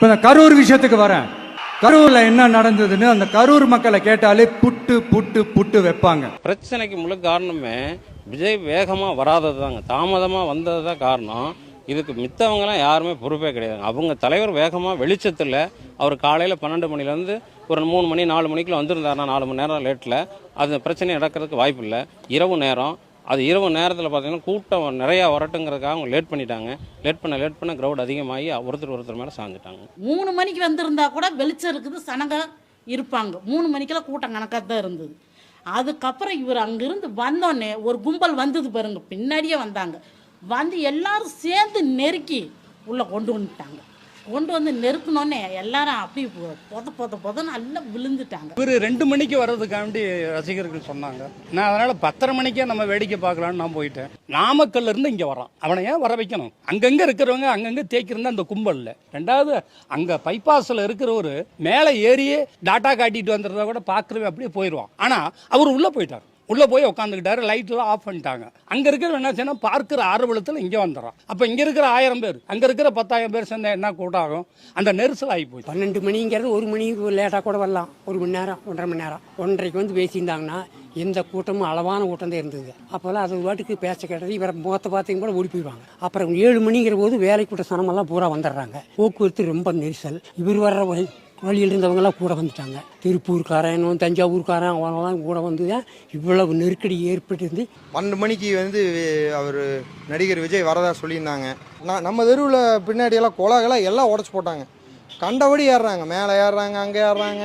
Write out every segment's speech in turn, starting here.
இப்போ இந்த கரூர் விஷயத்துக்கு வரேன். கரூர்ல என்ன நடந்ததுன்னு அந்த கரூர் மக்களை கேட்டாலே புட்டு புட்டு புட்டு வைப்பாங்க. பிரச்சனைக்கு முழு காரணமே விஜய் வேகமாக வராதது தாங்க, தாமதமாக வந்தது தான் காரணம். இதுக்கு மித்தவங்கலாம் யாருமே பொறுப்பே கிடையாது. அவங்க தலைவர் வேகமாக வெளிச்சத்தில் அவர் காலையில் 12 மணிலேருந்து ஒரு 3 மணி 4 மணிக்குள்ள வந்திருந்தாருன்னா 4 மணி நேரம் லேட்டில் அது பிரச்சனை நடக்கிறதுக்கு வாய்ப்பு இல்லை. இரவு நேரம், அது இரவு நேரத்தில் பார்த்தீங்கன்னா கூட்டம் நிறையா வரட்டுங்கிறதுக்காக அவங்க லேட் பண்ணிட்டாங்க. லேட் பண்ண க்ரௌட் அதிகமாகி ஒருத்தர் மேலே சாஞ்சிட்டாங்க. 3 மணிக்கு வந்திருந்தா கூட வெளிச்சம் இருக்குது, சனங்க இருப்பாங்க. 3 மணிக்கெல்லாம் கூட்டம் கணக்காக தான் இருந்தது. அதுக்கப்புறம் இவர் அங்கிருந்து வந்தோடனே ஒரு கும்பல் வந்தது பாருங்க, பின்னாடியே வந்தாங்க. வந்து எல்லாரும் சேர்ந்து நெருக்கி உள்ளே கொண்டு வந்து நெருக்கணுன்னே எல்லாரும் அப்படி பொத நல்லா விழுந்துட்டாங்க. இவர் 2 மணிக்கு வர்றதுக்காண்டி ரசிகர்கள் சொன்னாங்க. நான் அதனால 10:30 மணிக்கே நம்ம வேடிக்கை பார்க்கலான்னு நான் போயிட்டேன். நாமக்கல்ல இருந்து இங்கே வரான், அவனை ஏன் வர வைக்கணும்? அங்கங்கே இருக்கிறவங்க அங்கங்கே தேய்க்கிறதா அந்த கும்பலில். ரெண்டாவது அங்கே பைபாஸில் இருக்கிறவர் மேலே ஏறியே டாட்டா காட்டிட்டு வந்துடுறத கூட பார்க்குறவன் அப்படியே போயிடுவான். ஆனால் அவர் உள்ளே போயிட்டார். உள்ளே போய் உட்காந்துக்கிட்டாரு, லைட்லாம் ஆஃப் பண்ணிட்டாங்க. அங்கே இருக்கிற என்ன செய்யணும், பார்க்குற ஆர்வலத்தில் இங்கே வந்துடுறான். அப்போ இங்கே இருக்கிற 1000 பேர், அங்கே இருக்கிற 10,000 பேர் சேர்ந்தா என்ன கூட்டம் ஆகும்? அந்த நெரிசல் ஆகி போச்சு. 12 மணிங்கிறது 1 மணிக்கு லேட்டாக கூட வரலாம். 1 மணி நேரம் 1.5 மணி நேரம் 1:30க்கு வந்து பேசியிருந்தாங்கன்னா எந்த கூட்டமும் அளவான கூட்டம் தான் இருந்தது. அப்போல்லாம் அது வாட்டுக்கு பேச கேட்டது, இவரை முகத்தை பார்த்தீங்க கூட ஓடி போயிடுவாங்க. அப்புறம் 7 மணிங்கிற போது வேலை கூட்ட சனமெல்லாம் பூரா வந்துடுறாங்க. போக்குவரத்து ரொம்ப நெரிசல். இவர் வர்ற வழியில் இருந்தவங்கெல்லாம் கூட வந்துட்டாங்க. திருப்பூர்காரன், தஞ்சாவூர்காரன், அவங்களாம் கூட வந்து இவ்வளவு நெருக்கடி ஏற்பட்டு 12 மணிக்கு வந்து அவர் நடிகர் விஜய் வரதா சொல்லியிருந்தாங்க. நம்ம தெருவில் பின்னாடியெல்லாம் குழாகெல்லாம் எல்லாம் உடச்சி போட்டாங்க. கண்டபடி ஏறுறாங்க, மேலே ஏறுறாங்க, அங்கே ஏறுறாங்க.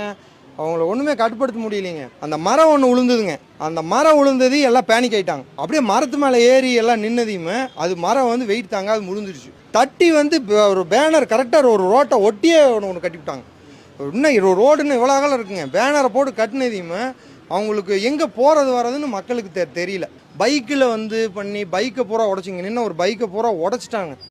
அவங்கள ஒன்றுமே கட்டுப்படுத்த முடியலைங்க. அந்த மரம் ஒன்று விழுந்ததுங்க, அந்த மரம் விழுந்தது எல்லாம் பேனிக் ஆகிட்டாங்க. அப்படியே மரத்து மேலே ஏறி எல்லாம் நின்னதையுமே அது மரம் வந்து வெயிட் தாங்க, அது முழுந்துருச்சு. தட்டி வந்து ஒரு பேனர் கரெக்டாக ஒரு ரோட்டை ஒட்டியே ஒன்று கட்டிவிட்டாங்க. இன்னும் ரோடுன்னு இவ்வளோ அகலம் இருக்குங்க, பேனரை போட்டு கட்டினதையுமே அவங்களுக்கு எங்கே போகிறது வர்றதுன்னு மக்களுக்கு தெரியல. பைக்கில் வந்து பண்ணி பைக்கை பூரா உடச்சிங்க, நின்று ஒரு பைக்கை பூரா உடச்சிட்டாங்க.